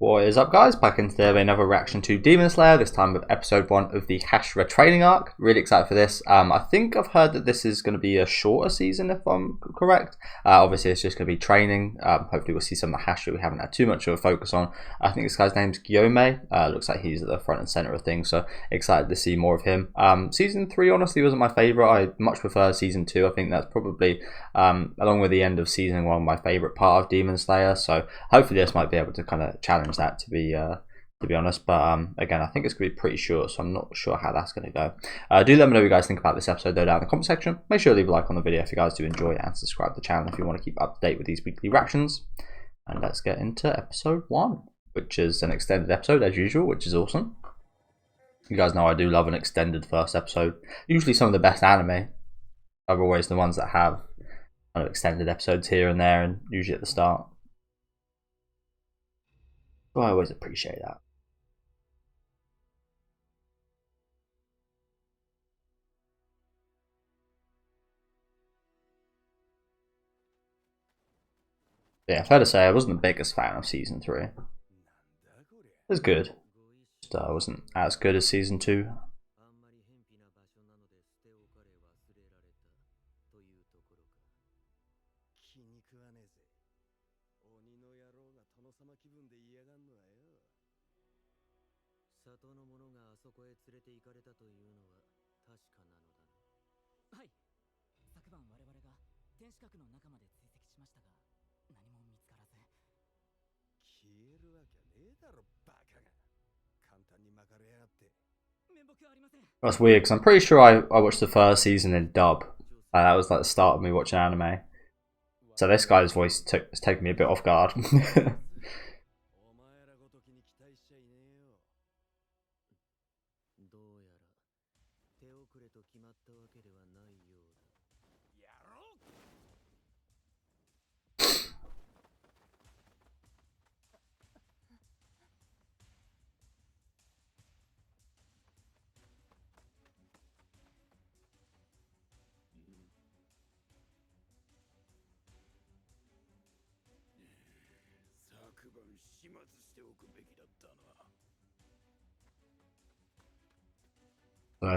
What is up, guys? Back in today with another reaction to Demon Slayer, this time with episode 1 of the Hashira Training Arc. Really excited for this. I think I've heard that this is going to be a shorter season, if I'm correct. Obviously, it's just going to be training. Hopefully, we'll see some of the Hashira we haven't had too much of a focus on. I think this guy's name's Gyome. Looks like he's at the front and center of things, so excited to see more of him. Season 3, honestly, wasn't my favorite. I much prefer Season 2. I think that's probably, along with the end of Season 1, my favorite part of Demon Slayer. So hopefully, this might be able to kind of challenge that, to be honest. But again, I think it's gonna be pretty short, so I'm not sure how that's gonna go. Do let me know what you guys think about this episode though down in the comment section. Make sure to leave a like on the video if you guys do enjoy it, and subscribe to the channel if you want to keep up to date with these weekly reactions. And let's get into episode 1, which is an extended episode as usual, which is awesome. You guys know I do love an extended first episode. Usually some of the best anime are always the ones that have kind of extended episodes here and there, and usually at the start. Well, I always appreciate that. Yeah, fair to say I wasn't the biggest fan of Season 3. It was good. Just wasn't as good as Season 2. That's weird because I'm pretty sure I watched the first season in dub. That was like the start of me watching anime. So this guy's voice has taken me a bit off guard.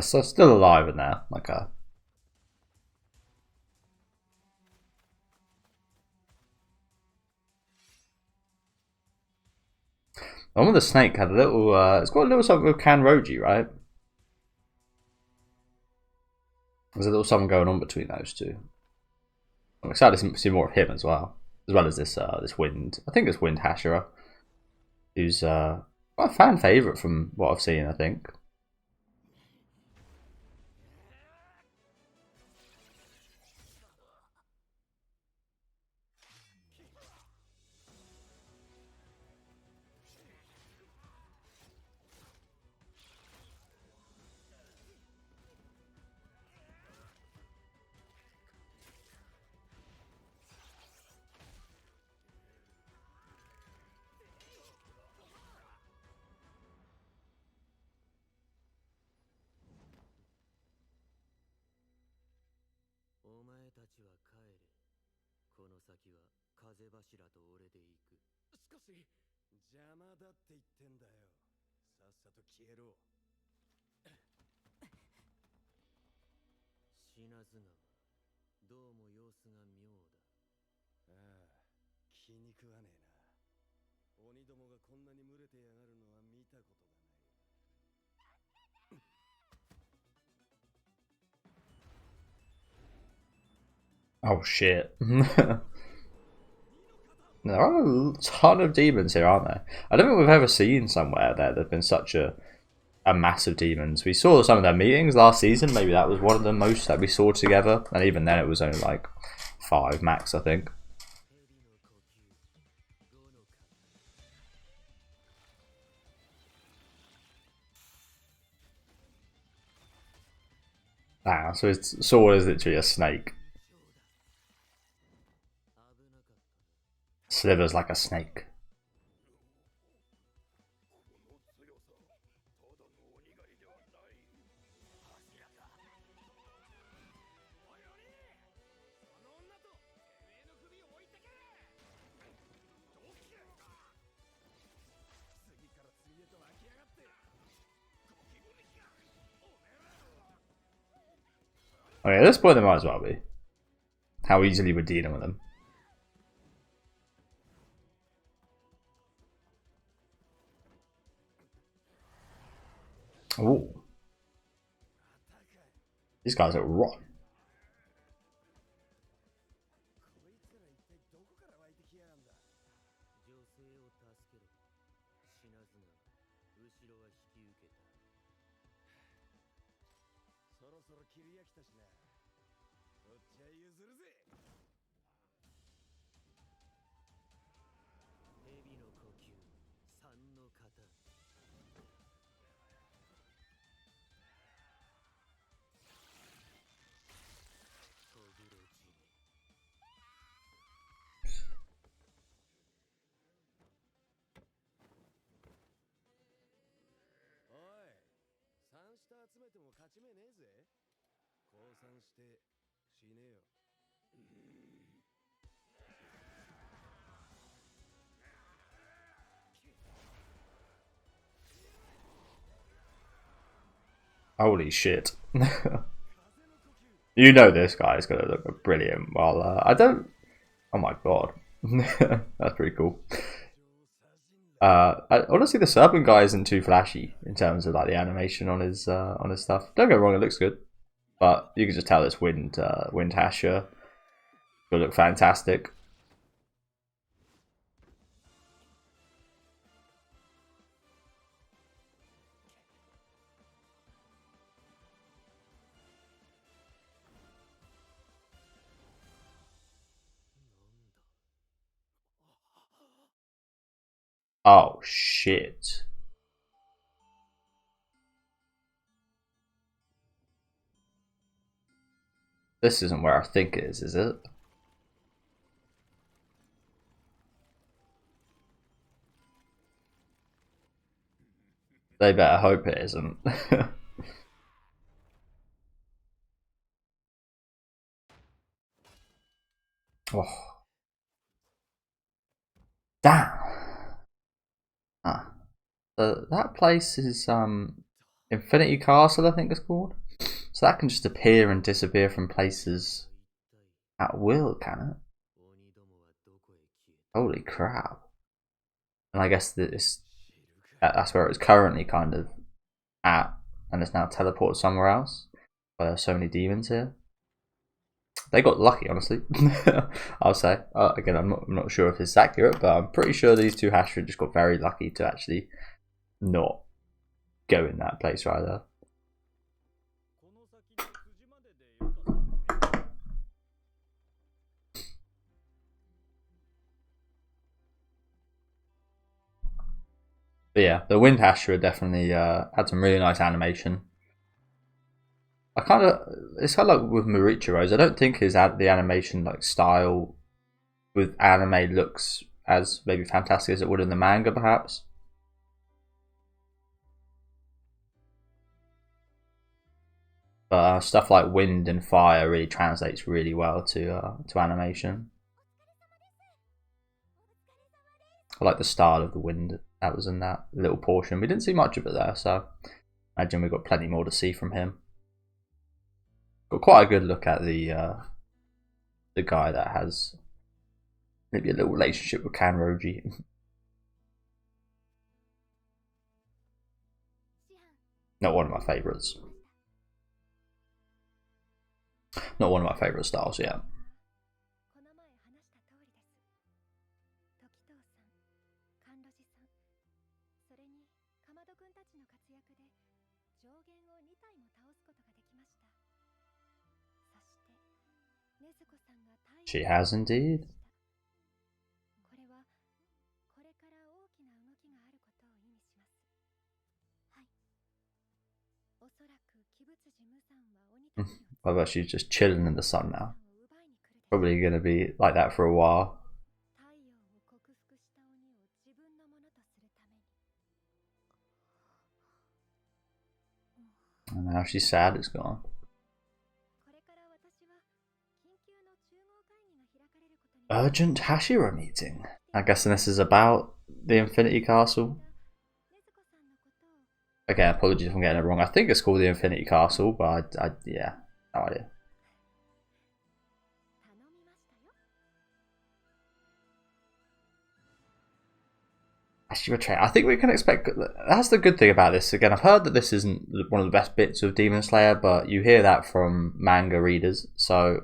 So still alive in there, like a. The one with the snake had a little. It's got a little something with Kanroji, right? There's a little something going on between those two. I'm excited to see more of him as well as this this Wind. I think it's Wind Hashira, who's a fan favorite from what I've seen. I think. Oh shit. There are a ton of demons here, aren't there? I don't think we've ever seen somewhere that there's been such a massive demons. We saw some of their meetings last season. Maybe that was one of the most that we saw together. And even then it was only like 5 max, I think. Ah, so his sword is literally a snake. Slithers like a snake. Okay, at this point they might as well be. How easily we're dealing with them. Oh. These guys are rotten. Holy shit. You know this guy is going to look brilliant. Well, I don't... Oh my god. That's pretty cool. Honestly, the serpent guy isn't too flashy in terms of like the animation on his stuff. Don't get me wrong, it looks good, but you can just tell it's wind Hashira. It'll look fantastic. Oh shit. This isn't where I think it is it? They better hope it isn't. Oh. Damn. Ah. So that place is Infinity Castle, I think it's called. So that can just appear and disappear from places at will, can it? Holy crap. And I guess that's where it's currently kind of at, and it's now teleported somewhere else. But there's so many demons here. They got lucky, honestly. I'll say. Again, I'm not sure if it's accurate, but I'm pretty sure these two Hashira just got very lucky to actually not go in that place right there. But yeah, the Wind Hashira definitely had some really nice animation. It's kind of like with Morichiro's. I don't think the animation like style with anime looks as maybe fantastic as it would in the manga, perhaps. But stuff like wind and fire really translates really well to animation. I like the style of the wind that was in that little portion. We didn't see much of it there, so I imagine we've got plenty more to see from him. Got quite a good look at the guy that has maybe a little relationship with Kanroji. Not one of my favourites. Not one of my favourite styles, yeah. She has indeed. By the way, she's just chilling in the sun now. Probably going to be like that for a while. And now she's sad it's gone. Urgent Hashira meeting. I'm guessing this is about the Infinity Castle. Again, apologies if I'm getting it wrong. I think it's called the Infinity Castle, but yeah, no idea. Hashira Training. I think we can expect. That's the good thing about this. Again, I've heard that this isn't one of the best bits of Demon Slayer, but you hear that from manga readers, so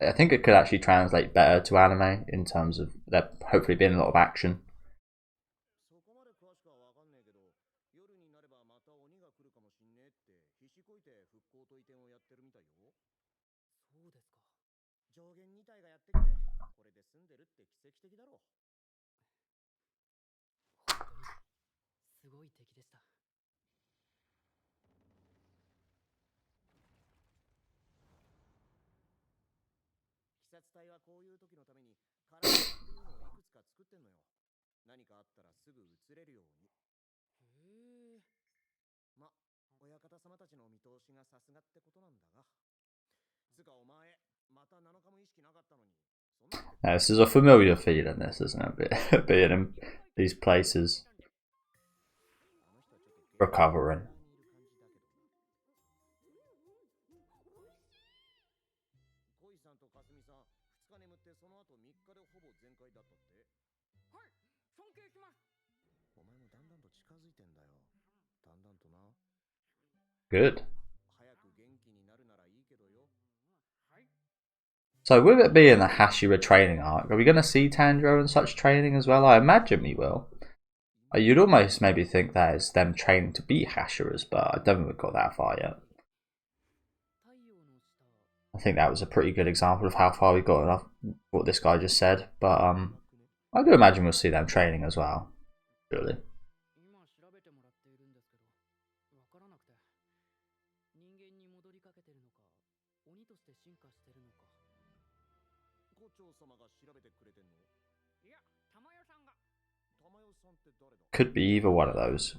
I think it could actually translate better to anime in terms of there hopefully being a lot of action. Now, this is a familiar feeling, this, isn't it? Being in these places. Recovering. Good. So with it being the Hashira Training Arc, are we going to see Tanjiro and such training as well? I imagine we will. You'd almost maybe think that is them training to be Hashiras, but I don't think we've got that far yet. I think that was a pretty good example of how far we got off what this guy just said, but I do imagine we'll see them training as well, surely. Could be either one of those.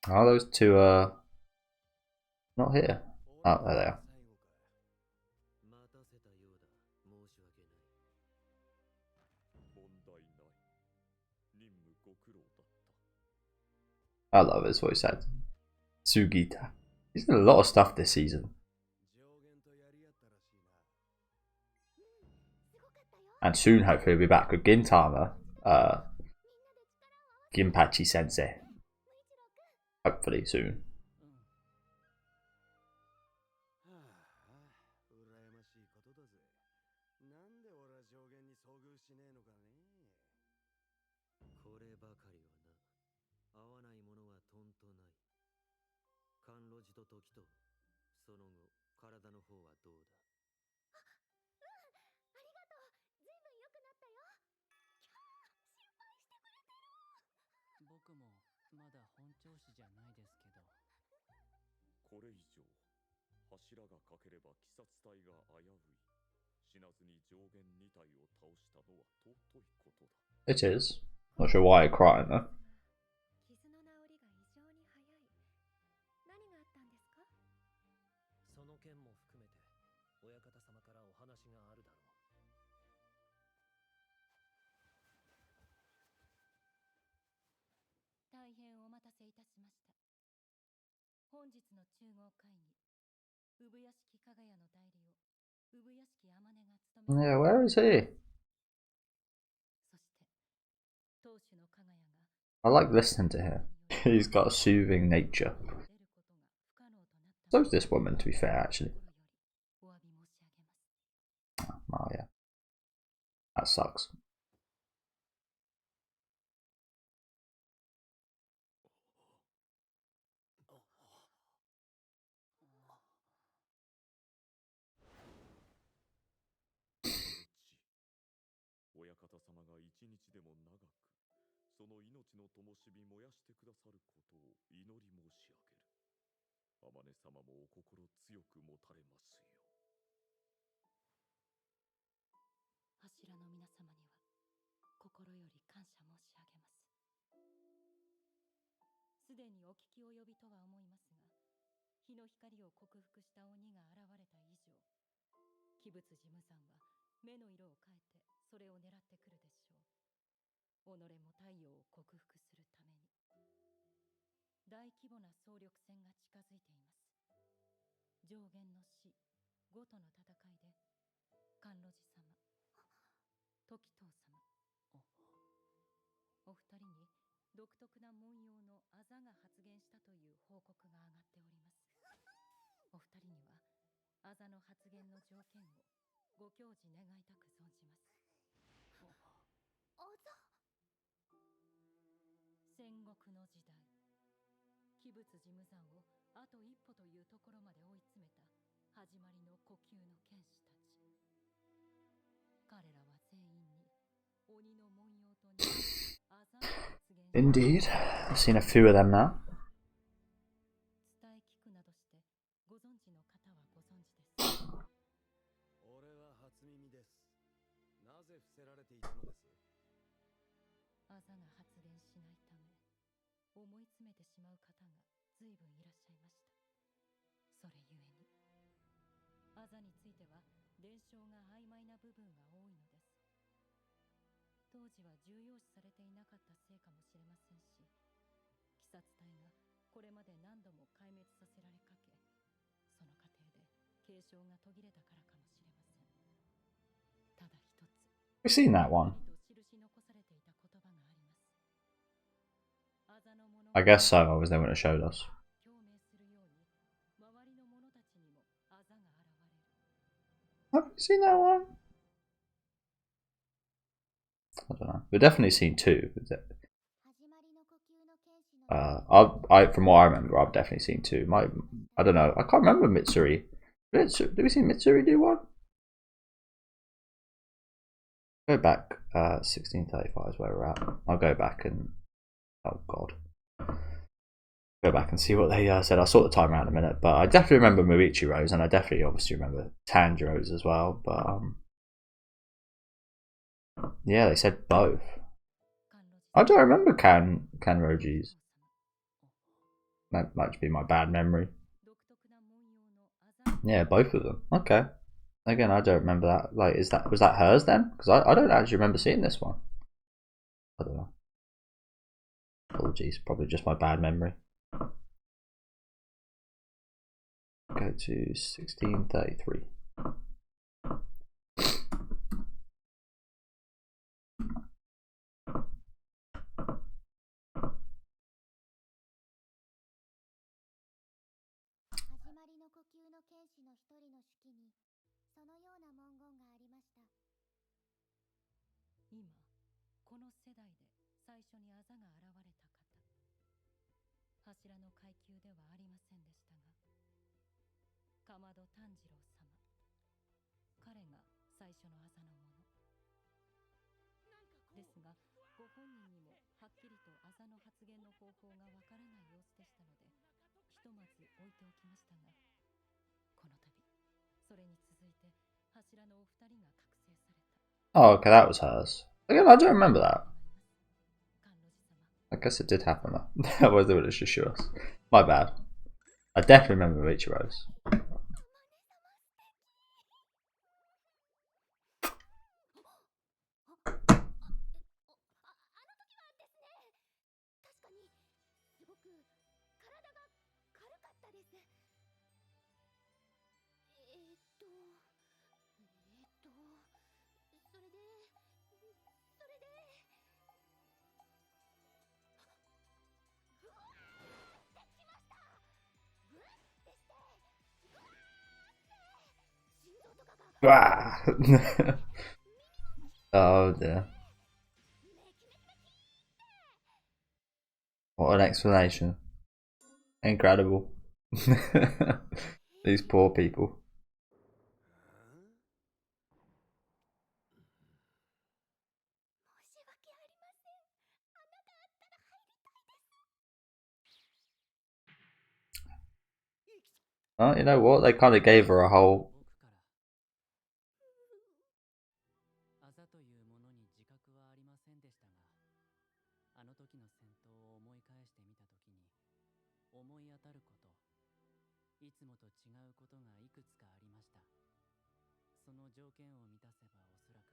Are those two not here? Oh, there they are. I love his voice act. Sugita. He's done a lot of stuff this season. And soon, hopefully, we'll be back with Gintama. Ginpachi Sensei. Hopefully, soon. It is. Not sure why I cried though. Yeah, where is he? I like listening to him. He's got a soothing nature. So is this woman, to be fair, actually. Oh, yeah. That sucks. 心より感謝申し上げます。すでにお聞き及びとは思いますが、日の光を克服した鬼が現れた以上、鬼物事務山は目の色を変えてそれを狙ってくるでしょう。己も太陽を克服するために。大規模な総力戦が近づいています。上限の死、5との戦いで、甘露寺様、時藤様、お二人に独特な文様のあざが発現したという報告が上がっております。お二人にはあざの発現の条件をご教示願いたく存じます。あざ。戦国の時代、鬼物事務山をあと一歩というところまで追い詰めた始まりの呼吸の剣士たち。彼らは全員に鬼の文様と似たあざが発現。Indeed, I've seen a few of them now. 伝え聞くなどしてご存知の方はご存知です。俺は初耳です。なぜ伏せられていたのです？あざが発現しないため、思い詰めてしまう方が随分いらっしゃいました。それゆえに、あざについては伝承が曖昧な部分が多いのです。当時は重要視されていなかったせいかもしれませんし、鬼殺隊がこれまで何度も壊滅させられかけ、その過程で継承が途切れたからかもしれません。ただ一つ、We've seen that one. 印残されていた言葉があります。あざのもの I guess so. I was there when it showed us. 共鳴するように、周りの者たちにもあざが現れる。Have you seen that one? I don't know. We've definitely seen two. From what I remember, I've definitely seen two. I don't know. I can't remember Mitsuri. Did we see Mitsuri do one? Go back. 1635 is where we're at. I'll go back and oh god, go back and see what they said. I'll sort the time out in a minute, but I definitely remember Muichiro's, and I definitely obviously remember Tanjiro's as well. But yeah, they said both. I don't remember Kanroji's. That might be my bad memory. Yeah, both of them. Okay. Again, I don't remember that. Like, was that hers then? Because I don't actually remember seeing this one. I don't know. Apologies, probably just my bad memory. Go to 1633. Hashiraの階級ではありませんでしたが、かまど炭治郎様、彼が最初のあざのものですが、ご本人にもはっきりとあざの発言の方法がわからない様子でしたので、ひとまず置いておきましたが、この度それに続いて柱のお二人が覚醒された。Oh, okay, that was hers. Again, I don't remember that. I guess it did happen though. Otherwise they would have just showed us. My bad. I definitely remember Muichiro's. Oh dear. What an explanation. Incredible. These poor people. Oh, you know what? They kind of gave her a whole 技というものに自覚はありませんでしたが、あの時の戦闘を思い返してみた時に、思い当たること、いつもと違うことがいくつかありました。その条件を満たせばおそらく。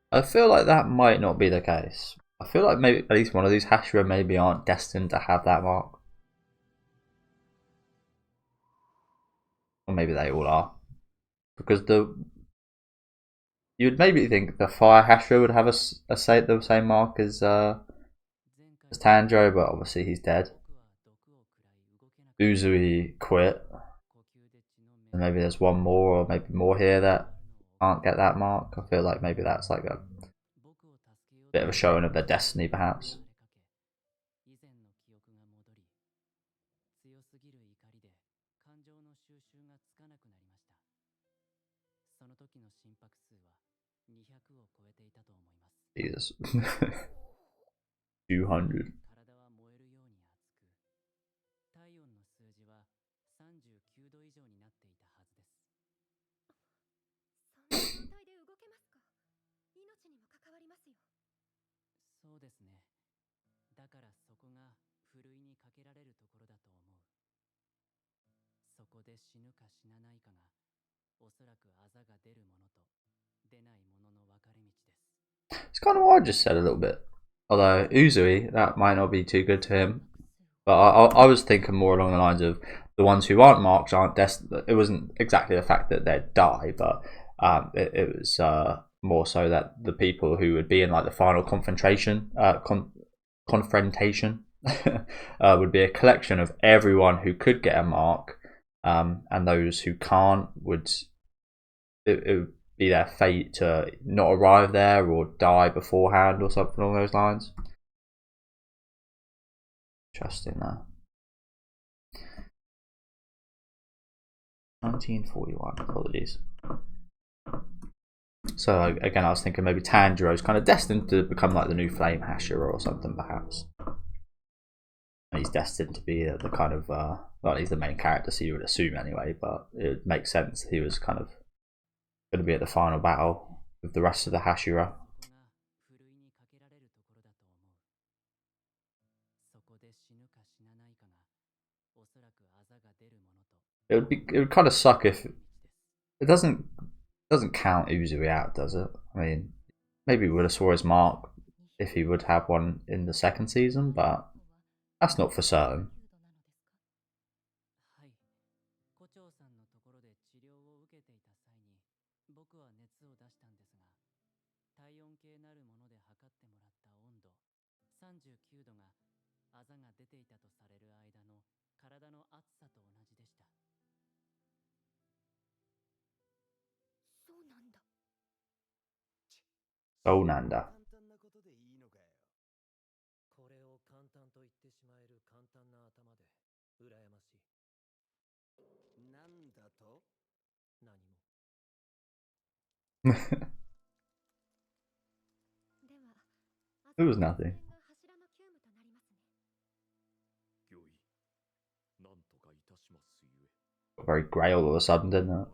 I feel like that might not be the case. I feel like maybe at least one of these Hashira maybe aren't destined to have that mark. Or maybe they all are. Because you'd maybe think the Fire Hashira would have the same mark as Tanjiro, but obviously he's dead. Uzui quit. And maybe there's one more or maybe more here that can't get that mark. I feel like maybe that's like a bit of a showing of their destiny, perhaps. Jesus. 200. そうですね。だからそこがふるいにかけられるところだと思う。そこで死ぬか死なないかが、おそらくあざが出るものと出ないものの分かれ道です。It's kind of what I just said a little bit. Although Uzui, that might not be too good to him. But I was thinking more along the lines of the ones who aren't marked aren't destined. It wasn't exactly the fact that they'd die, but it was more so that the people who would be in like the final confrontation would be a collection of everyone who could get a mark, and those who can't would it would be their fate to not arrive there or die beforehand or something along those lines. Interesting though. 1941, apologies. So again, I was thinking maybe Tanjiro's kind of destined to become like the new Flame Hashira or something, perhaps. He's destined to be the kind of well, he's the main character, so you would assume anyway. But it makes sense he was kind of going to be at the final battle with the rest of the Hashira. It would kind of suck if it doesn't count Uzui out, does it? I mean, maybe we would have saw his mark if he would have one in the second season, but that's not for certain. Oh, Nanda. これを簡単と言ってしまえる簡単な頭で羨ましい。なんだと？何も。It was nothing. Got very grey all of a sudden, didn't it?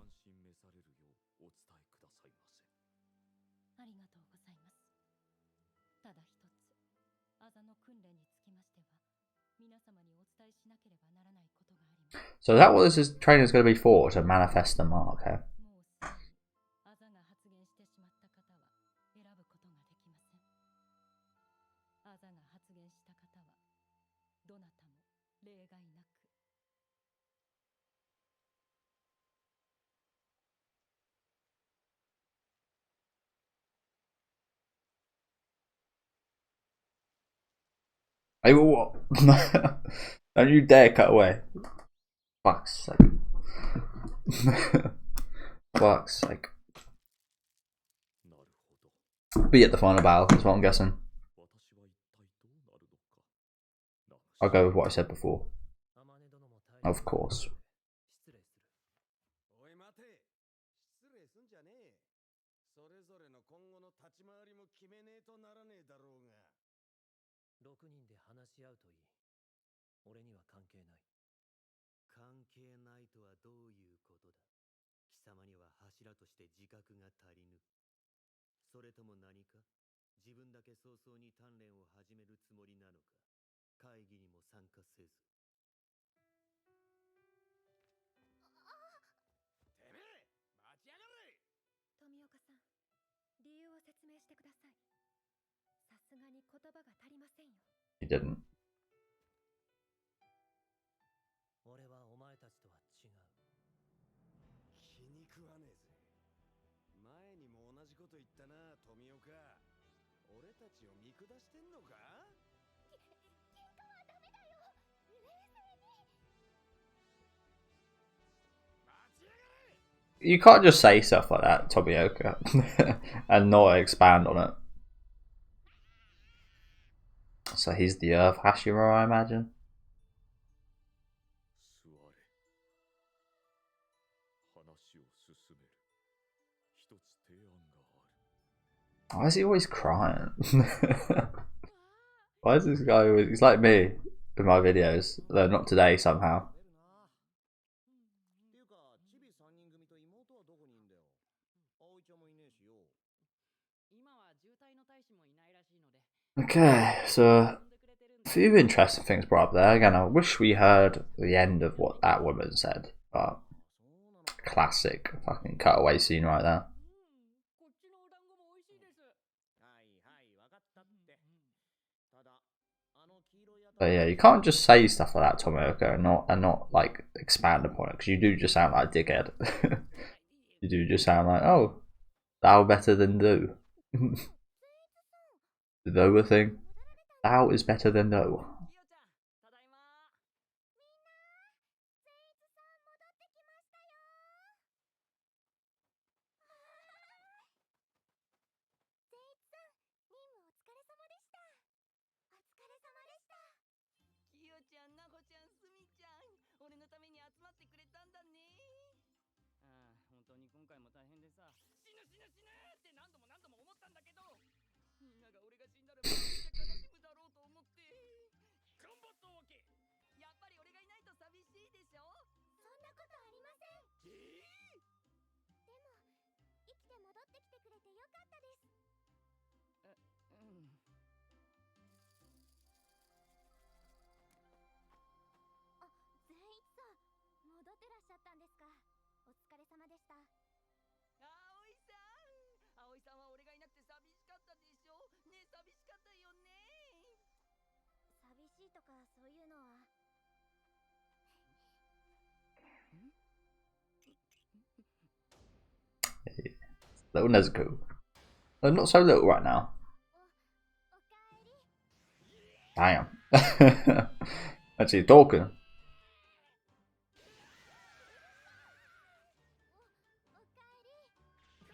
So is that what this training is going to be for? To manifest the mark, okay? Hey, what? Don't you dare cut away. Fuck's sake. Fuck's sake. Be at the final battle, that's what I'm guessing. I'll go with what I said before. Of course. 6人で話し合うといい。俺には関係ない。関係ないとはどういうことだ。貴様には柱として自覚が足りぬ。それとも何か自分だけ早々に鍛錬を始めるつもりなのか。会議にも参加せず。てめえ待ちやがれ。富岡さん、理由を説明してください。さすがに言葉が足りませんよ。 He didn't. 俺はお前たちとは違う。気に食わねえぜ。前にも同じこと言ったな、富岡。俺たちを見下してんのか？喧嘩はダメだよ。冷静に。待ちやがれ。 You can't just say stuff like that, Tomioka, and not expand on it. So he's the Earth Hashira, I imagine. 座れ。話を進める。一つ提案がある。 Why is he always crying? Why is this guy always... He's like me in my videos, though not today somehow. っていうか、チビ3人組と妹はどこにいんだよ。葵ちゃんもいねえしよ。今は渋滞の大使もいないらしいので。 Okay, so a few interesting things brought up there. Again, I wish we heard the end of what that woman said, but classic fucking cutaway scene right there. こっちのお団子も美味しいです。はいはい、わかったって。ただ、あの黄色い頭。 But yeah, you can't just say stuff like that, Tomioka, and not like expand upon it, because you do just sound like a dickhead. You do just sound like, oh, thou better than thou. The thou a thing. Thou is better than thou. キヨちゃん、ただいま。みんな、善逸さん戻ってきましたよ。善逸さん、任務お疲れ様でした。お疲れ様でした。キヨちゃん、ナホちゃん、スミちゃん、俺のために集まってくれたんだね。ああ、本当に今回も大変でさ、死ぬ死ぬ死ぬって何度も何度も思ったんだけど、みんなが俺が死んだらめっちゃ悲しむだろうと思って。頑張ったわけ。やっぱり俺がいないと寂しいでしょ。そんなことありません。でも、生きて戻ってきてくれてよかったです。うん。あ、善逸さん、戻ってらっしゃったんですか。お疲れ様でした。葵さん、葵さんは俺がいなくて寂しかったでしょ。ねえ、寂しかったよね。寂しいとかそういうのは。Little Nezuko. Oh, not so little right now. おかえり。 Damn. Actually, talking. おか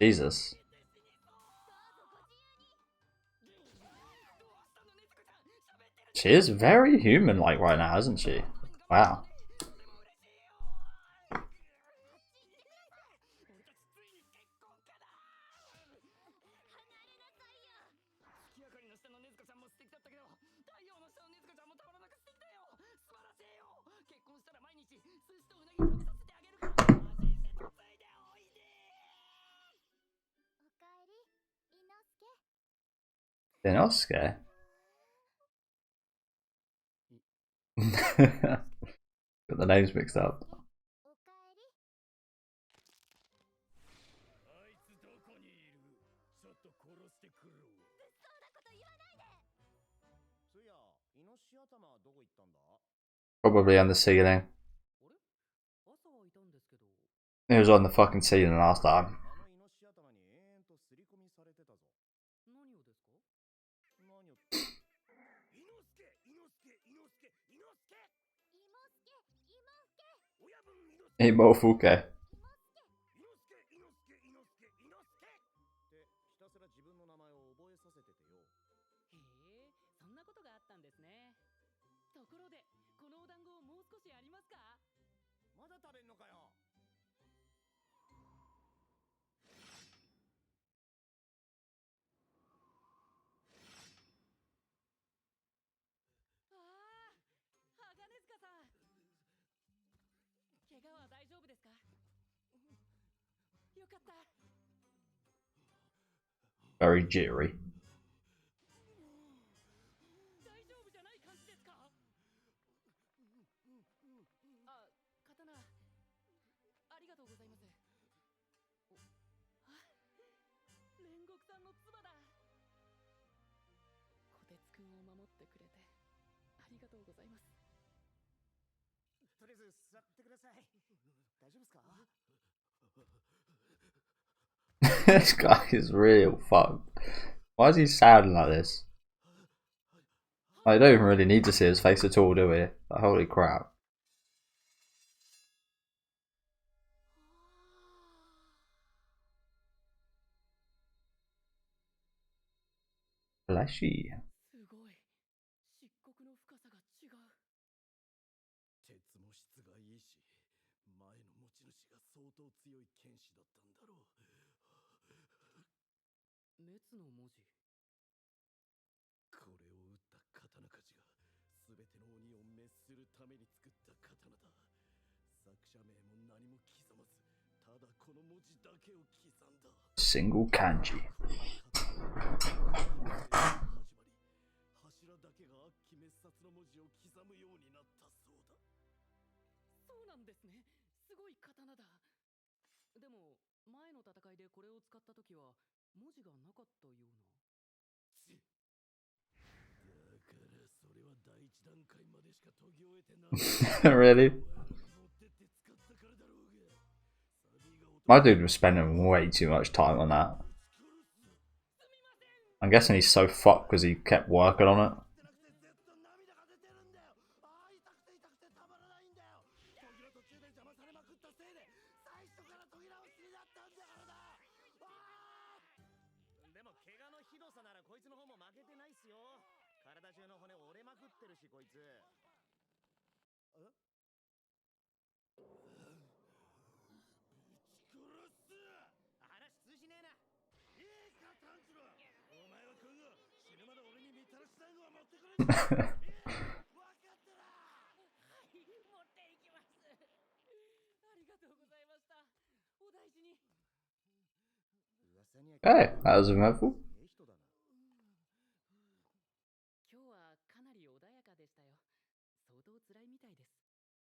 えり。 Jesus. She is very human-like right now, isn't she? Wow. 月明かりの下の禰豆子ちゃんも素敵だったけど、太陽の下の禰豆子ちゃんもたまらなく素敵だよ。素晴らしいよ。結婚したら毎日寿司とうなぎ食べさせてあげるから。安心して嫁いでおいで。おかえり、伊之助。 Inosuke? Got the names mixed up. おかえり。あいつどこにいる？ちょっと殺してくる。そんなこと言わないで。つや、イノシシ頭どこ行ったんだ？ Probably on the ceiling. あれ？朝はいたんですけど。 It was on the fucking ceiling last time. あのイノシシ頭に延々と刷り込みされてたぞ。何をですか？何をって。イノスケ、イノスケ、イノスケ、イノスケ。イモスケ、イモスケ。親分イノスケ。 Imofuke. イノスケ、イノスケ、イノスケ、イノスケ。ってひたすら自分の名前を覚えさせててよ。へえ、そんなことがあったんですね。ところで、このお団子をもう少しありますか？まだ食べんのかよ。ああ、鋼塚さん。怪我は大丈夫ですか？よかった。very jittery. 大丈夫じゃない感じですか？あ、刀、ありがとうございます。煉獄さんの妻だ。虎鉄くんを守ってくれてありがとうございます。とりあえず座ってください。大丈夫ですか？ This guy is real fucked. Why is he sounding like this? I don't even really need to see his face at all, do we? Like, holy crap. Fleshy. すごい。漆黒の深さが違う。鉄も質がいいし、前の持ち主が相当強い剣士だったんだろう。滅の文字。これを撃った刀鍛冶が全ての鬼を滅するために作った刀だ。作者名も何も刻まず、ただこの文字だけを刻んだ。 Single kanji. 柱だけが悪鬼滅殺の文字を刻むようになったそうだ。そうなんですね。すごい刀だ。でも前の戦いでこれを使った時は文字がなかったような。だからそれは第一段階までしか研ぎ終えてない。Really? 持ってって使ったからだろうが。 My dude was spending way too much time on that. I'm guessing he's so fucked because he kept working on it. Hey, that was eventful. 今日はかなり穏やかでしたよ。相当辛いみたいです。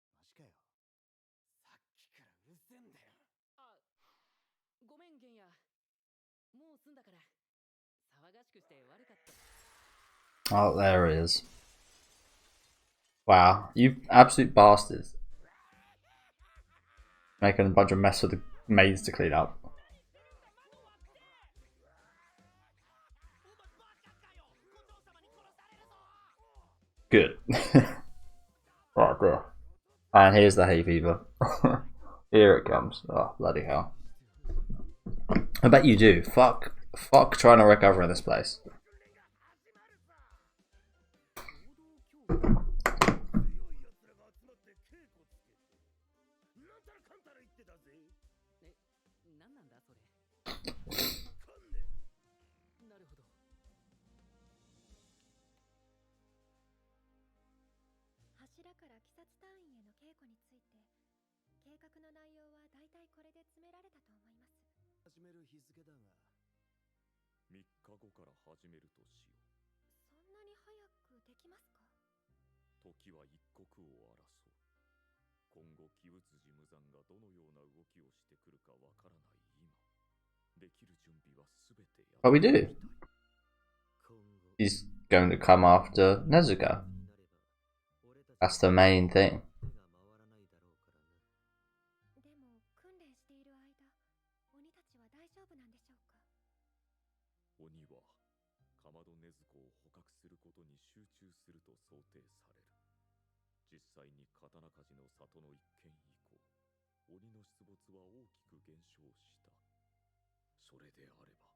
マジかよ。さっきからうるせえんだよ。あ、ごめんゲンヤ。もう済んだから騒がしくして悪かった。 Oh, there it is. Wow, you absolute bastards. Making a bunch of mess for the maids to clean up. Good. Right, good. And here's the hay fever. Here it comes. Oh, bloody hell. I bet you do. Fuck trying to recover in this place. 柱から鬼殺隊員への稽古について、計画の内容はだいたいこれで詰められたと思います。始める日付だが、3日後から始めるとしよう。そんなに早くできますか？時は一刻を争う。今後鬼物寺無惨がどのような動きをしてくるかわからない今、できる準備はすべてや What we do? He's going to come after Nezuko. That's the main thing. でも訓練している間、鬼たちは大丈夫なんでしょうか？鬼はかまど禰豆子を捕獲することに集中すると想定される。実際に刀鍛冶の里の一件以降、鬼の出没は大きく減少した。それであれば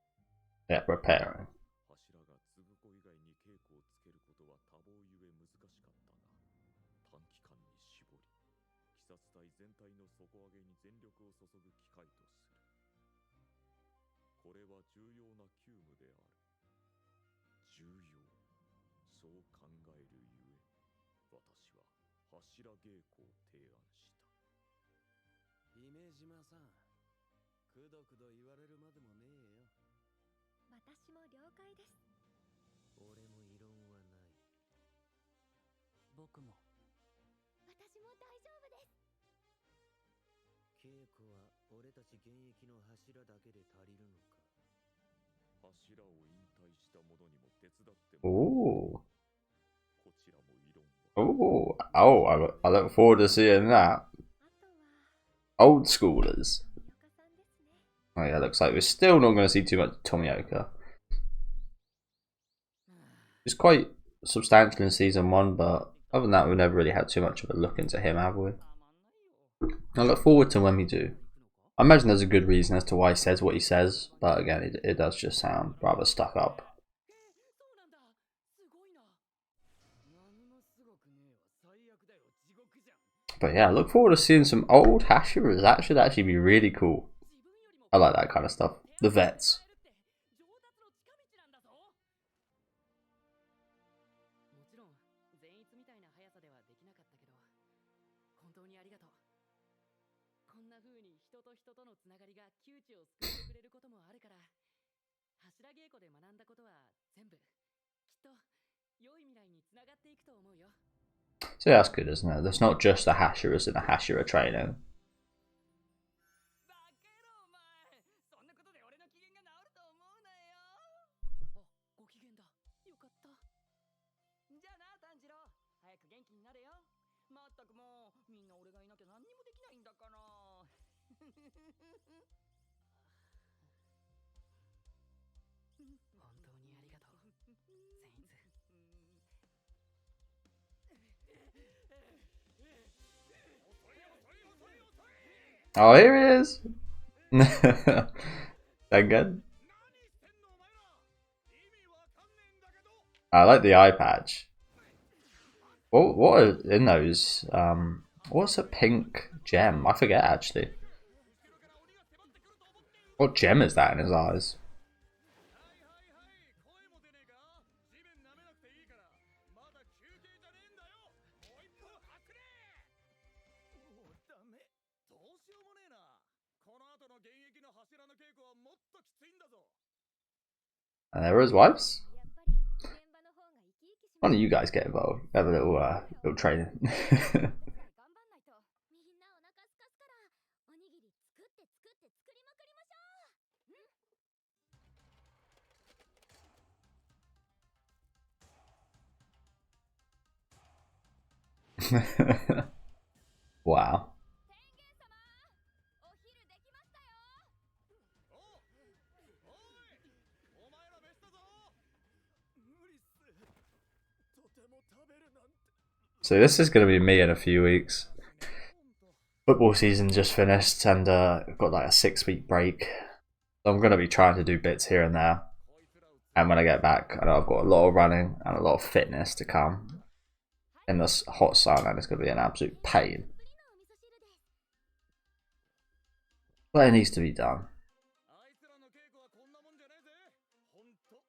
Yeah, preparing. 柱が継子以外に稽古をつけることは多忙ゆえ難しかったが、短期間に絞り鬼殺隊全体の底上げに全力を注ぐ機会とする。これは重要な急務である。重要、そう考えるゆえ、私は柱稽古を提案した。姫島さん、くどくど言われるまでもねえよ。私解です。俺も異論はない。僕も。私も大丈夫です。稽古は俺たち現役の柱だけで足りるのか。柱を引退した者にも手伝ってもらう。 Ooh. こちらも異論は。 Ooh. Oh, I look forward to seeing that. あとは Old schoolers. 富岡さんですね。 Oh yeah, looks like we're still not going to see too much Tomioka. He's quite substantial in season 1, but other than that, we've never really had too much of a look into him, have we? I look forward to when we do. I imagine there's a good reason as to why he says what he says, but again, it does just sound rather stuck up. そうなんだ。すごいな。何もすごくねえわ。最悪だよ。地獄じゃん。 But yeah, I look forward to seeing some old Hashiras. That should actually be really cool. 自分よりも I like that kind of stuff. The vets. 上達の近道なんだぞ。もちろん善逸みたいな速さではできなかったけど、本当にありがとう。こんな風に人と人とのつながりが窮地を救ってくれることもあるから、柱稽古で学んだことは全部きっと良い未来につながっていくと思うよ。 So yeah, that's good, isn't it? There's not just the Hashiras in the Hashira training. バカ野郎お前、そんなことで俺の機嫌が治ると思うなよ。あ、ご機嫌だ。よかった。じゃあな、炭治郎。早く元気になれよ。まったくもう、みんな俺がいなきゃ何にもできないんだから。本当にありがとう、善逸。 Oh, here he is. That good? I like the eye patch. What are in those? What's a pink gem? I forget actually. What gem is that in his eyes? もうダメ。どうしようもねえな。この後の現役の柱の稽古はもっときついんだぞ。 And there are his wives. やっぱり現場の方が生き生きし Why ま don't す。 you guys get involved? Have a little training. 頑張んないと。みんなお腹すかすからおにぎり作って作って作りまくりましょう。 Wow. 天元様、お昼できましたよ。おおい、お前ら飯だぞ。無理っす。とても食べるなんて。 So this is going to be me in a few weeks. Football season just finished and got like a 6-week break. So I'm going to be trying to do bits here and there. And when I get back, I know I've got a lot of running and a lot of fitness to come in this hot sun, and it's going to be an absolute pain. プリンのお味噌汁です。 But it needs to be done. あいつらの稽古はこんなもんじゃねえぜ。ほんと。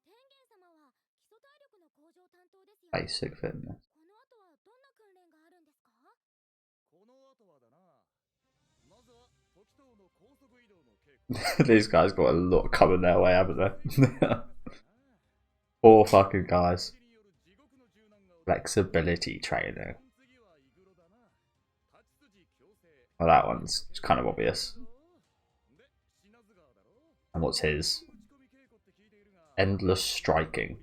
天元様は基礎体力の向上担当ですよ。 Basic fitness. この後はどんな訓練があるんですか？この後はだな。まずは時藤の高速移動の稽古。 These guys got a lot coming their way, haven't they? Poor fucking guys. Flexibility training. Well, that one's kind of obvious. And what's his? Endless striking.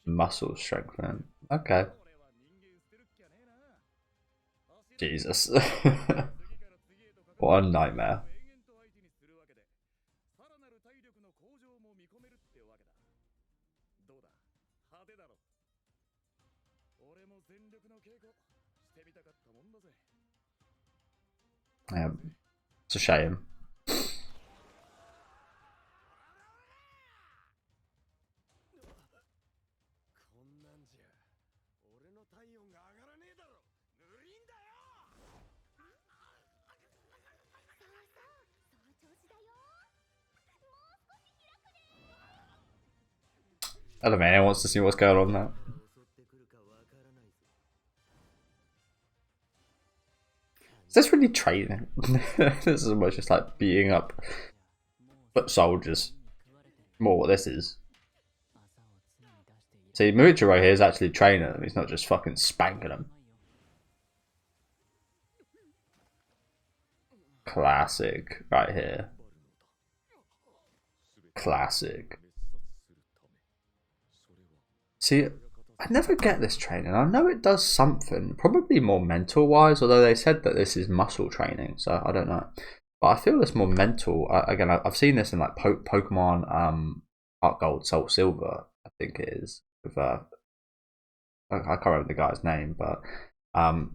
Muscle strengthening. Okay. Jesus. What a nightmare. さらなる体力の向上も見込めるってわけだ。どうだ、派手だろ。俺も全力の稽古してみたかったもんだぜ。 Yeah. It's a shame. こんなんじゃ俺の体温が上がらねえだろ。無理んだよ。そうそう、その調子だよ。もう少し開くね。 I don't know, anyone wants to see what's going on there. 襲ってくるかわからないぜ。金 Is this really training? This is almost just like beating up foot soldiers. More what this is. See, Muichiro here is actually training them. He's not just fucking spanking them. Classic right here. Classic. See, I never get this training. I know it does something, probably more mental wise, although they said that this is muscle training, so I don't know. But I feel it's more mental. Again, I've seen this in like Pokemon Heart Gold, Soul Silver, I think it is. With I can't remember the guy's name, but I've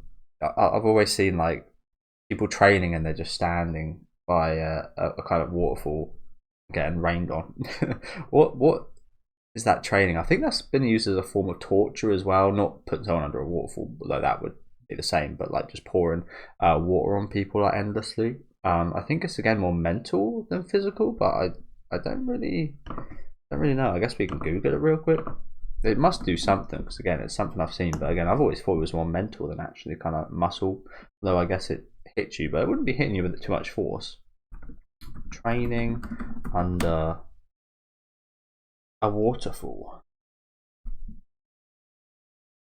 always seen like people training and they're just standing by a kind of waterfall getting rained on. What is that training? I think that's been used as a form of torture as well. Not putting someone under a waterfall, although that would be the same, but like just pouring water on people like endlessly. I think it's again more mental than physical, but I don't really know. I guess we can Google it real quick. It must do something, because again it's something I've seen, but again I've always thought it was more mental than actually kind of muscle, though I guess it hits you, but it wouldn't be hitting you with too much force. Training under a waterfall.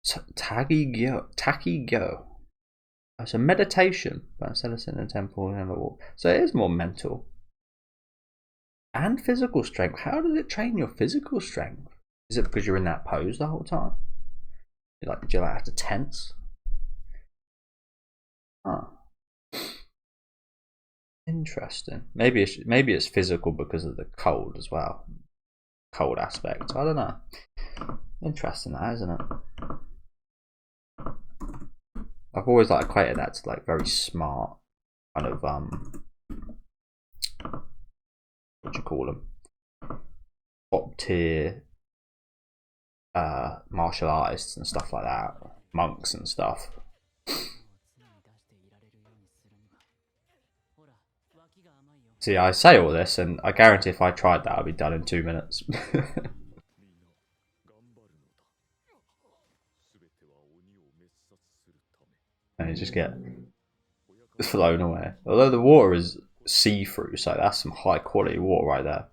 So, Takigyo. It's a meditation, but instead of sitting in a temple and a walk. So it is more mental. And physical strength. How does it train your physical strength? Is it because you're in that pose the whole time? Do you have to tense? Huh. Interesting. Maybe it's physical because of the cold as well. Cold aspect. I don't know. Interesting, that, isn't it? I've always like equated that to like very smart kind of what do you call them? Top tier martial artists and stuff like that, monks and stuff. See, I say all this, and I guarantee if I tried that, I'd be done in 2 minutes. And you just get flown away. Although the water is see-through, so that's some high quality water right there.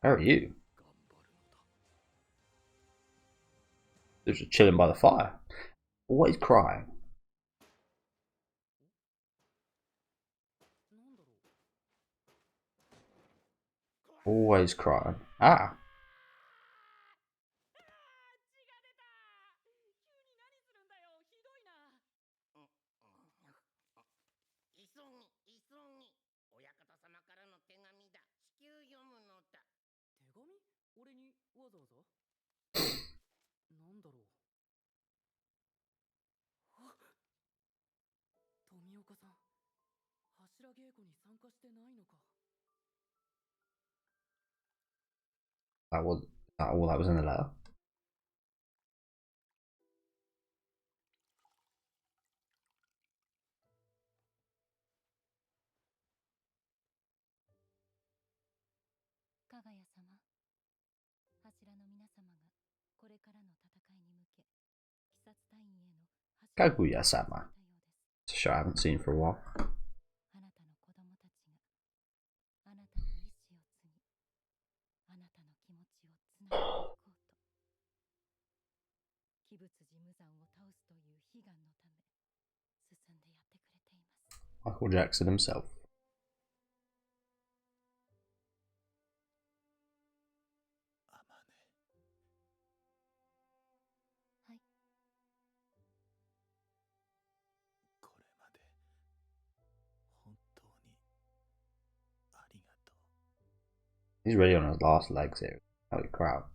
Where are you? They're just chilling by the fire. Always crying. Always crying. Ah. That was all that was in the letter. Kaguya-sama. It's a show I haven't seen for a while. Michael Jackson himself. He's really on his last legs here. Holy crap.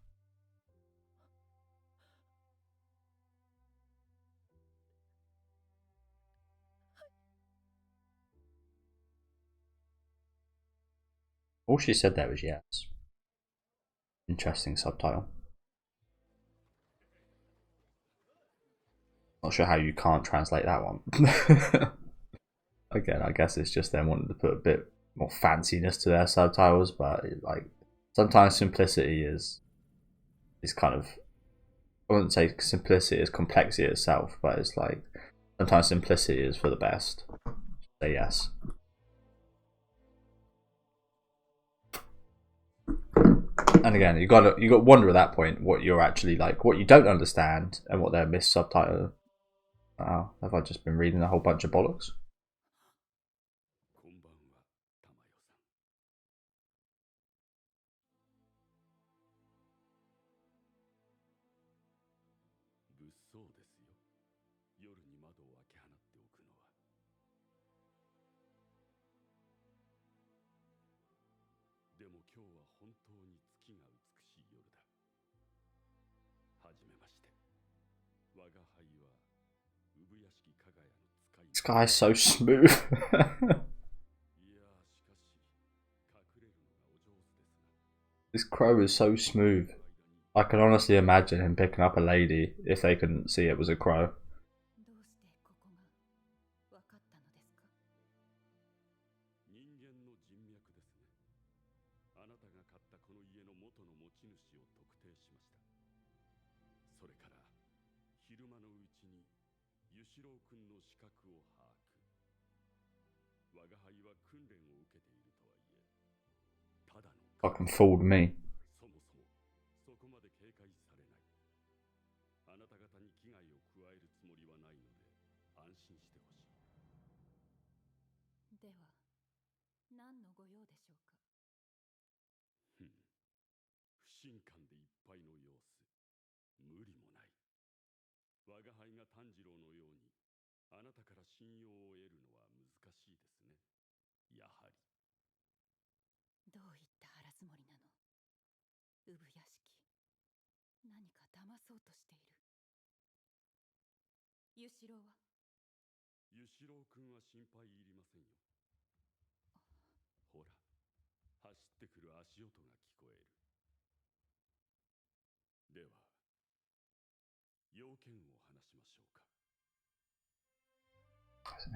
All she said there was yes. Interesting subtitle. Not sure how you can't translate that one. Again, I guess it's just them wanting to put a bit more fanciness to their subtitles, but like sometimes simplicity is is kind of, I wouldn't say simplicity is complexity itself, but it's like sometimes simplicity is for the best. Say yes. And again, you got to wonder at that point what you're actually like, what you don't understand, and what they're mis-subtitled. Wow, have I just been reading a whole bunch of bollocks? This guy's so smooth. This crow is so smooth. I can honestly imagine him picking up a lady if they couldn't see it was a crow. Fucking fooled me.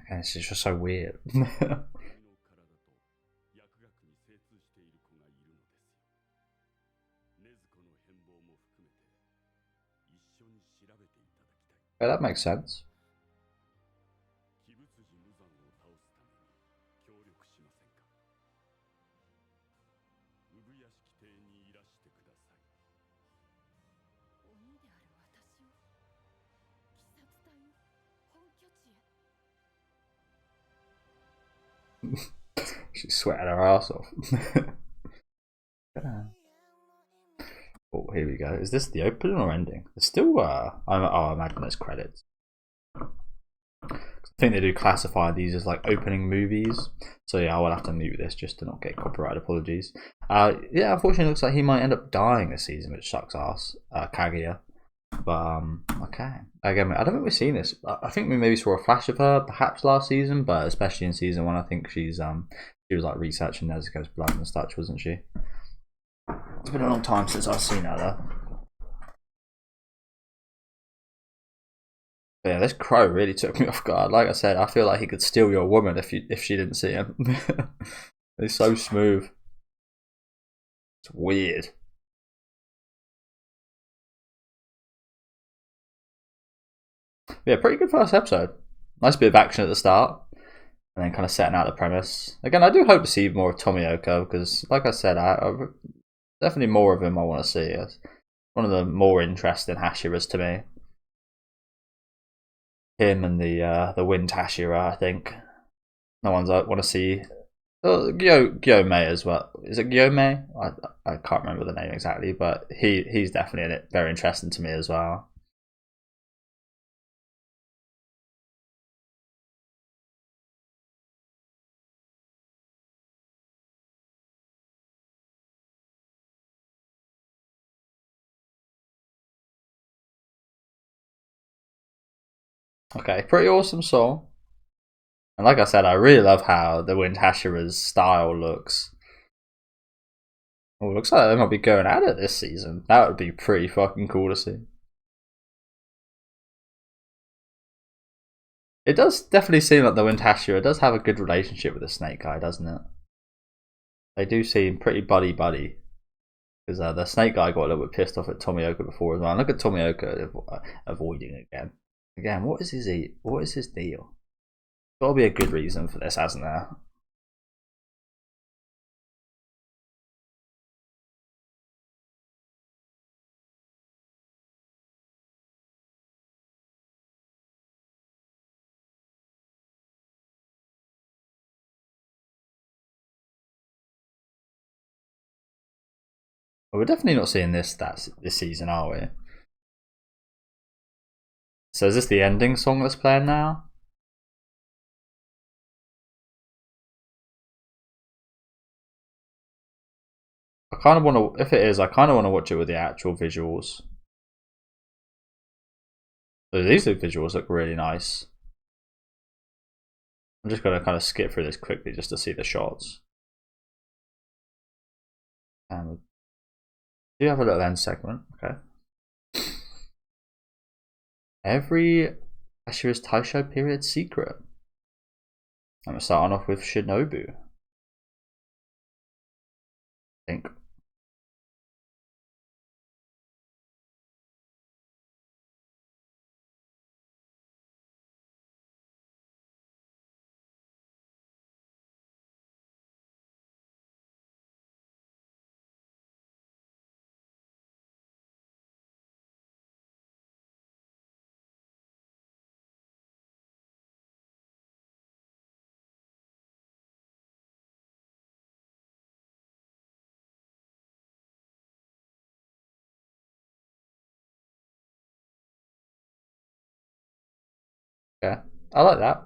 Okay, this is just so weird. Yeah, that makes sense. She's sweating her ass off. Oh, here we go. Is this the opening or ending? It's still, I imagine there's credits. I think they do classify these as like opening movies. So yeah, I will have to mute this just to not get copyright apologies. Yeah, unfortunately it looks like he might end up dying this season, which sucks ass. Kaguya. But, okay. Again, I don't think we've seen this. I think we maybe saw a flash of her perhaps last season, but especially in season 1, I think she was like researching Nezuko's blood and such, wasn't she? It's been a long time since I've seen her though. But yeah, this crow really took me off guard. Like I said, I feel like he could steal your woman if she didn't see him. He's so smooth. It's weird. Yeah, pretty good first episode. Nice bit of action at the start, and then kind of setting out the premise. Again, I do hope to see more of Tomioka because, like I said, I definitely more of him I want to see. It's one of the more interesting Hashiras to me. Him and the Wind Hashira, I think. The ones I want to see. Gyomei as well. Is it Gyomei? I can't remember the name exactly, but he's definitely in it. Very interesting to me as well. Okay, pretty awesome song. And like I said, I really love how the Wind Hashira's style looks. Oh, it looks like they might be going at it this season. That would be pretty fucking cool to see. It does definitely seem like the Wind Hashira does have a good relationship with the snake guy, doesn't it? They do seem pretty buddy-buddy. Because the snake guy got a little bit pissed off at Tomioka before as well. And look at Tomioka avoiding again. Again, what is his deal? Gotta be a good reason for this, hasn't there? Well, we're definitely not seeing this season, are we? So is this the ending song that's playing now? I kind of want to, if it is, I kind of want to watch it with the actual visuals. So these visuals look really nice. I'm just going to kind of skip through this quickly just to see the shots. And do have a little end segment, okay. Every Hashira's Taisho period secret. I'm starting off with Shinobu. I think. Yeah, I like that.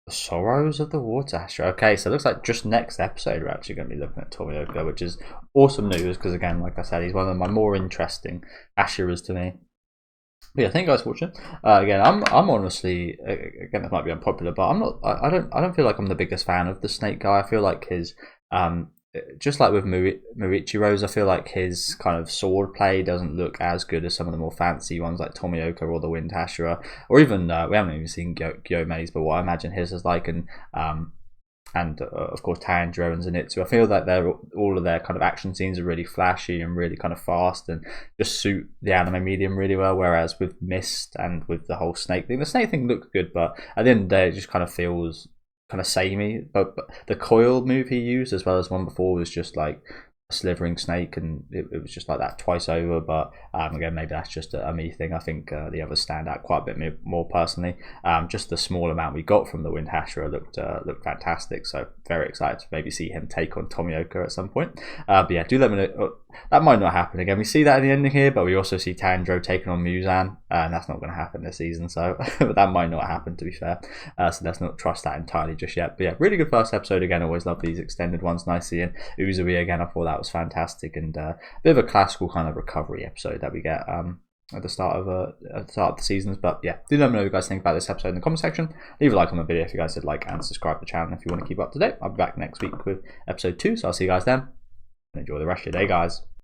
The Sorrows of the Water Hashira. Okay, so it looks like just next episode we're actually going to be looking at Tomioka, which is awesome news because, again, like I said, he's one of my more interesting Hashiras to me. But yeah, thank you guys for watching. Again, I'm honestly, again, this might be unpopular, but I'm not. I don't feel like I'm the biggest fan of the snake guy. I feel like his just like with Murichiro's, I feel like his kind of sword play doesn't look as good as some of the more fancy ones like Tomioka or the Wind Hashira, or even we haven't even seen Gyomei's, but what I imagine his is like, and of course Tanjiro and Zenitsu. I feel like all of their kind of action scenes are really flashy and really kind of fast and just suit the anime medium really well, whereas with Mist and with the whole snake thing, the snake thing looks good, but at the end of the day it just kind of feels kind of samey. But the coil move he used as well as one before was just like a slithering snake, and it was just like that twice over. But again, maybe that's just a me thing. I think the others stand out quite a bit more personally. Just the small amount we got from the Wind Hashira looked fantastic, so very excited to maybe see him take on Tomioka at some point. But yeah, do let me know. That might not happen again. We see that in the ending here, but we also see Tanjiro taking on Muzan, and that's not going to happen this season, so that might not happen, to be fair. So let's not trust that entirely just yet. But yeah, really good first episode. Again, always love these extended ones. Nice seeing Uzui again. I thought that was fantastic, and a bit of a classical kind of recovery episode that we get at the start of the seasons. But yeah, do let me know what you guys think about this episode in the comment section. Leave a like on the video if you guys did like, and subscribe to the channel if you want to keep up to date. I'll be back next week with episode 2, so I'll see you guys then. Enjoy the rest of your day, guys.